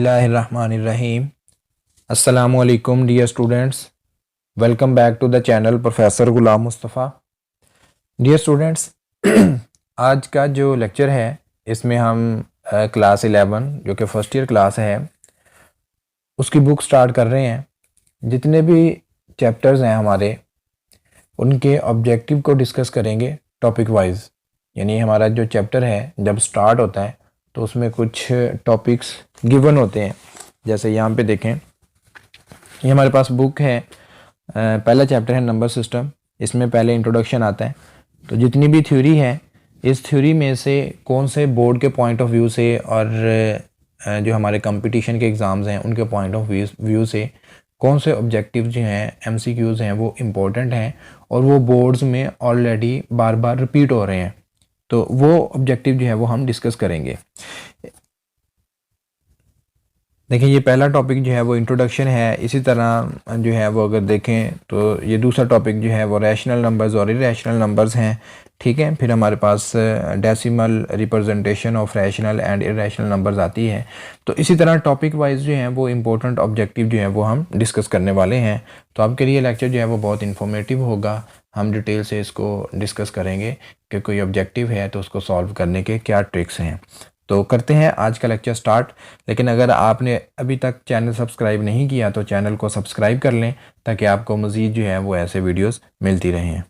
बिस्मिल्लाहिर्रहमानिर्रहीम। अस्सलामुअलैकुम dear students, welcome back to the channel professor Ghulam Mustafa. Dear students, आज का जो लेक्चर है इसमें हम क्लास 11 जो कि फ़र्स्ट ईयर क्लास है उसकी बुक स्टार्ट कर रहे हैं। जितने भी चैप्टर्स हैं हमारे उनके ऑब्जेक्टिव को डिस्कस करेंगे टॉपिक वाइज। यानी हमारा जो चैप्टर है जब स्टार्ट होता है तो उसमें कुछ टॉपिक्स गिवन होते हैं। जैसे यहाँ पे देखें, ये हमारे पास बुक है, पहला चैप्टर है नंबर सिस्टम। इसमें पहले इंट्रोडक्शन आता है। तो जितनी भी थ्योरी है इस थ्योरी में से कौन से बोर्ड के पॉइंट ऑफ व्यू से और जो हमारे कंपटीशन के एग्ज़ाम्स हैं उनके पॉइंट ऑफ व्यू से कौन से ऑब्जेक्टिव जो हैं एमसीक्यूज़ हैं वो इम्पोर्टेंट हैं और वो बोर्ड्स में ऑलरेडी बार बार रिपीट हो रहे हैं, तो वो ऑब्जेक्टिव जो है वो हम डिस्कस करेंगे। देखिए, ये पहला टॉपिक जो है वो इंट्रोडक्शन है। इसी तरह जो है वो अगर देखें तो ये दूसरा टॉपिक जो है वो रैशनल नंबर्स और इरेशनल नंबर्स हैं। ठीक है, फिर हमारे पास decimal representation of rational and irrational numbers आती है। तो इसी तरह टॉपिक वाइज जो है वो इम्पोर्टेंट ऑब्जेक्टिव जो है वो हम डिस्कस करने वाले हैं। तो आपके लिए लेक्चर जो है वो बहुत इन्फॉर्मेटिव होगा। हम डिटेल से इसको डिस्कस करेंगे कि कोई ऑब्जेक्टिव है तो उसको सॉल्व करने के क्या ट्रिक्स हैं। तो करते हैं आज का लेक्चर स्टार्ट। लेकिन अगर आपने अभी तक चैनल सब्सक्राइब नहीं किया तो चैनल को सब्सक्राइब कर लें ताकि आपको मज़ीद जो है वो ऐसे वीडियोस मिलती रहें।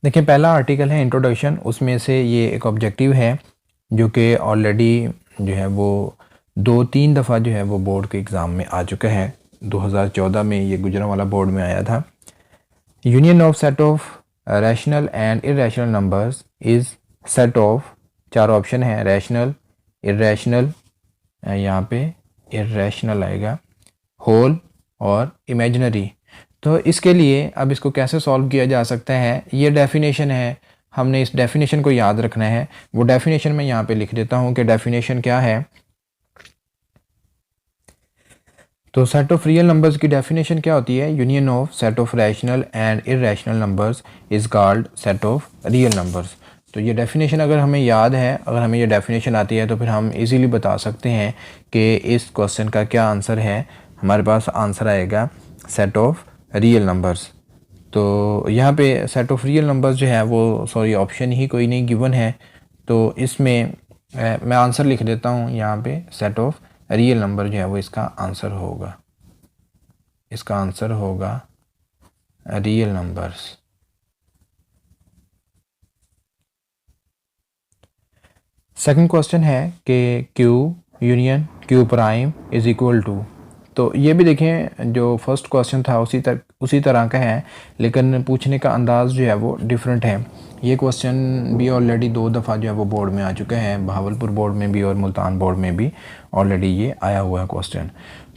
देखिए, पहला आर्टिकल है इंट्रोडक्शन। उसमें से ये एक ऑब्जेक्टिव है जो कि ऑलरेडी जो है वो 2-3 दफ़ा जो है वो बोर्ड के एग्ज़ाम में आ चुका है। 2014 में ये गुजरांवाला बोर्ड में आया था। Union of set of rational and irrational numbers is set of, चार ऑप्शन है, रैशनल, इरेशनल, यहाँ पे इरेशनल आएगा, होल और इमेजिनरी। तो इसके लिए अब इसको कैसे सॉल्व किया जा सकता है, ये डेफिनेशन है, हमने इस डेफिनेशन को याद रखना है। वो डेफिनेशन मैं यहाँ पे लिख देता हूँ कि डेफिनेशन क्या है। तो सेट ऑफ रियल नंबर्स की डेफिनेशन क्या होती है? Union of set of rational and irrational numbers is called set of real numbers. तो ये डेफिनेशन अगर हमें याद है, अगर हमें ये डेफिनेशन आती है तो फिर हम इजीली बता सकते हैं कि इस क्वेश्चन का क्या आंसर है। हमारे पास आंसर आएगा सेट ऑफ रियल नंबर्स। तो यहाँ पे सेट ऑफ रियल नंबर्स जो है वो ऑप्शन ही कोई नहीं गिवन है। तो इसमें मैं आंसर लिख देता हूँ यहाँ पे, सेट ऑफ रियल नंबर जो है वो इसका आंसर होगा। इसका आंसर होगा रियल नंबर्स। सेकंड क्वेश्चन है कि Q union Q prime is equal to. तो ये भी देखें, जो फर्स्ट क्वेश्चन था उसी तरह का है, लेकिन पूछने का अंदाज़ जो है वो डिफरेंट है। ये क्वेश्चन भी ऑलरेडी 2 दफ़ा जो है वो बोर्ड में आ चुका है, बहावलपुर बोर्ड में भी और मुल्तान बोर्ड में भी ऑलरेडी ये आया हुआ है क्वेश्चन।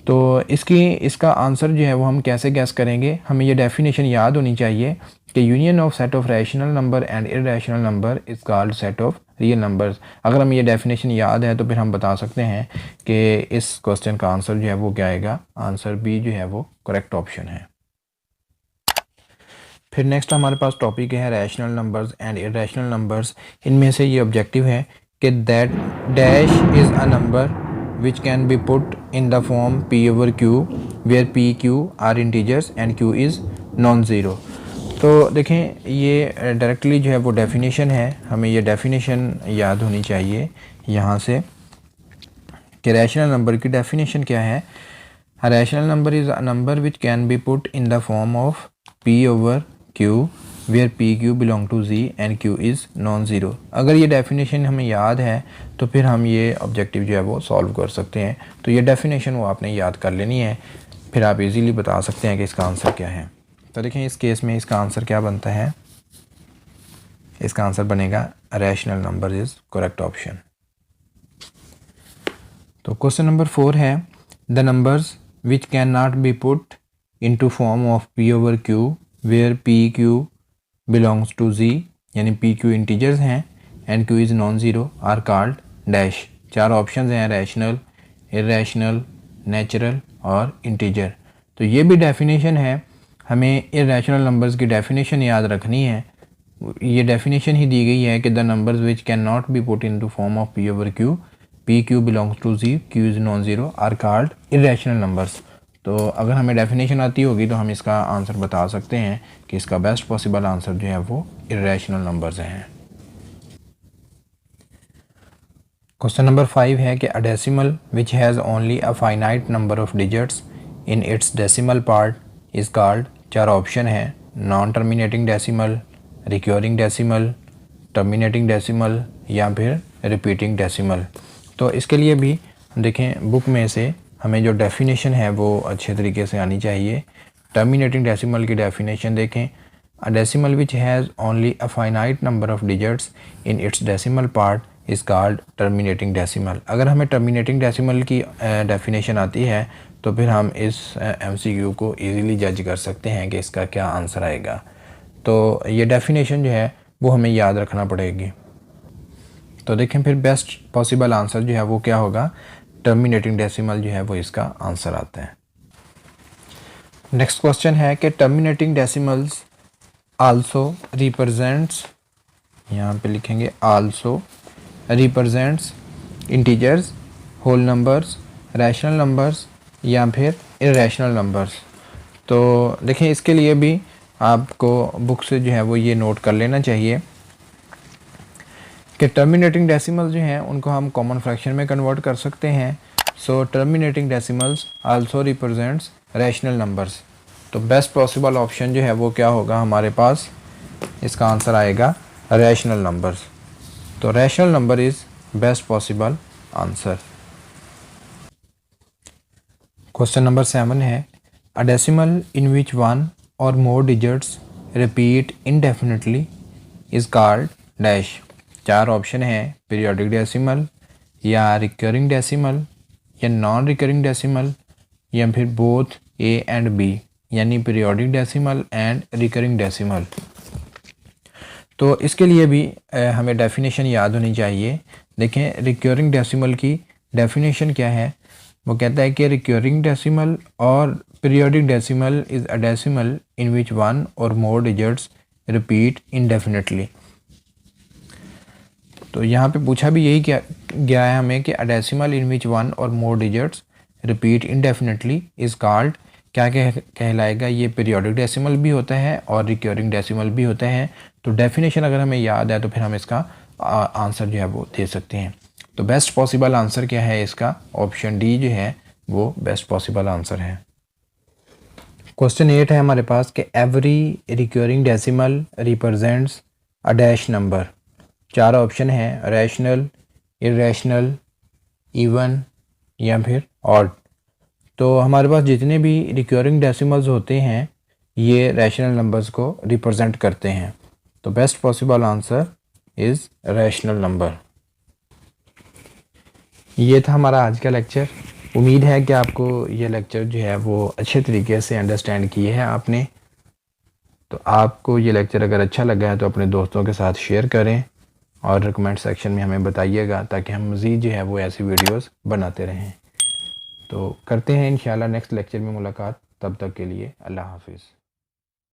तो इसका आंसर जो है वो हम कैसे गैस करेंगे? हमें ये डेफिनेशन याद होनी चाहिए कि union of set of rational number and irrational number is called set of real numbers. अगर हमें ये डेफिनेशन याद है तो फिर हम बता सकते हैं कि इस क्वेश्चन का आंसर जो है वो क्या आएगा। आंसर बी जो है वो करेक्ट ऑप्शन है। फिर नेक्स्ट हमारे पास टॉपिक है rational numbers and irrational numbers. इनमें से ये ऑब्जेक्टिव है कि that dash is a number which can be put in the form p over q where p q are integers and q is non-zero। तो देखें, ये directly जो है वो डेफिनेशन है, हमें ये डेफिनेशन याद होनी चाहिए यहाँ से कि रैशनल नंबर की डेफिनेशन क्या है। Rational number is a number which can be put in the form of p over q where p q belong to z and Q is non zero. अगर ये डेफिनेशन हमें याद है तो फिर हम ये ऑब्जेक्टिव जो है वो सॉल्व कर सकते हैं। तो ये डेफिनेशन वो आपने याद कर लेनी है, फिर आप इजीली बता सकते हैं कि इसका आंसर क्या है। तो देखें, इस केस में इसका आंसर क्या बनता है? इसका आंसर बनेगा rational number is correct option. तो क्वेश्चन नंबर 4 है the numbers which can not be put into form of p over q where p q belongs to z, यानी पी क्यू इंटीजर्स हैं and Q is non zero are called dash. 4 options हैं, rational, irrational, natural और integer. तो ये भी definition है, हमें irrational numbers की डेफिनेशन याद रखनी है। ये डेफिनेशन ही दी गई है कि the numbers which can not be put into form of P over Q P Q belongs to Z, Q is non zero, are called irrational numbers. तो अगर हमें डेफिनेशन आती होगी तो हम इसका आंसर बता सकते हैं कि इसका बेस्ट पॉसिबल आंसर जो है वो इरेशनल नंबर्स हैं। क्वेश्चन नंबर 5 है कि a decimal which has only a finite number of digits in its decimal part is called. 4 option है, non terminating decimal, recurring decimal, terminating decimal या फिर repeating decimal. तो इसके लिए भी देखें बुक में से हमें जो डेफिनेशन है वो अच्छे तरीके से आनी चाहिए। टर्मिनेटिंग डेसिमल की डेफिनेशन देखें, अ decimal which has only a finite number of digits in its decimal part is called terminating decimal. अगर हमें टर्मिनेटिंग डेसिमल की डेफिनेशन आती है तो फिर हम इस MCQ को इजीली जज कर सकते हैं कि इसका क्या आंसर आएगा। तो ये डेफिनेशन जो है वो हमें याद रखना पड़ेगी। तो देखें फिर बेस्ट पॉसिबल आंसर जो है वो क्या होगा, टर्मिनेटिंग डेसिमल जो है वो इसका आंसर आता है। नेक्स्ट क्वेश्चन है कि टर्मिनेटिंग डेसिमल्स आल्सो रिप्रेजेंट्स, यहाँ पे लिखेंगे also represents integers, whole numbers, rational numbers या फिर इरेशनल नंबर्स। तो देखें इसके लिए भी आपको बुक से जो है वो ये नोट कर लेना चाहिए कि टर्मिनेटिंग डेसिमल जो हैं उनको हम कॉमन फ्रैक्शन में कन्वर्ट कर सकते हैं। So terminating decimals also represents rational numbers. तो बेस्ट पॉसिबल ऑप्शन जो है वो क्या होगा हमारे पास, इसका आंसर आएगा रैशनल नंबर्स। तो rational number is best possible answer. Question number 7 है, a decimal in which one और more digits repeat indefinitely is called dash. 4 option है, पीरियोडिक डेसिमल या रिकरिंग डेसिमल या नॉन रिकरिंग डेसिमल या फिर both A and B, यानी periodic decimal and recurring decimal. तो इसके लिए भी हमें डेफिनेशन याद होनी चाहिए। देखें रिकरिंग डेसिमल की डेफिनेशन क्या है, वो कहता है कि रिकरिंग डेसिमल और periodic decimal is a decimal in which one और मोर डिजिट्स रिपीट इनडेफिनेटली। तो यहाँ पे पूछा भी यही क्या गया है हमें कि a decimal in which one और more digits repeat indefinitely is called, क्या कहलाएगा, ये पीरियोडिक डेसिमल भी होता है और रिकरिंग डेसिमल भी होता है। तो डेफिनेशन अगर हमें याद है तो फिर हम इसका आंसर जो है वो दे सकते हैं। तो बेस्ट पॉसिबल आंसर क्या है इसका, ऑप्शन डी जो है वो बेस्ट पॉसिबल आंसर है। क्वेश्चन 8 है हमारे पास कि every recurring decimal represents a dash number. 4 option है, रैशनल, इरेशनल, इवन या फिर ऑड। तो हमारे पास जितने भी रिकरिंग डेसिमल्स होते हैं ये रैशनल नंबर्स को रिप्रेजेंट करते हैं। तो best possible answer is rational number. ये था हमारा आज का लेक्चर। उम्मीद है कि आपको ये लेक्चर जो है वो अच्छे तरीके से अंडरस्टैंड किए हैं आपने। तो आपको ये लेक्चर अगर अच्छा लगा है तो अपने दोस्तों के साथ शेयर करें और कमेंट सेक्शन में हमें बताइएगा ताकि हम मज़ीद जो है वो ऐसी वीडियोस बनाते रहें। तो करते हैं इंशाल्लाह नेक्स्ट लेक्चर में मुलाकात। तब तक के लिए अल्लाह हाफिज़।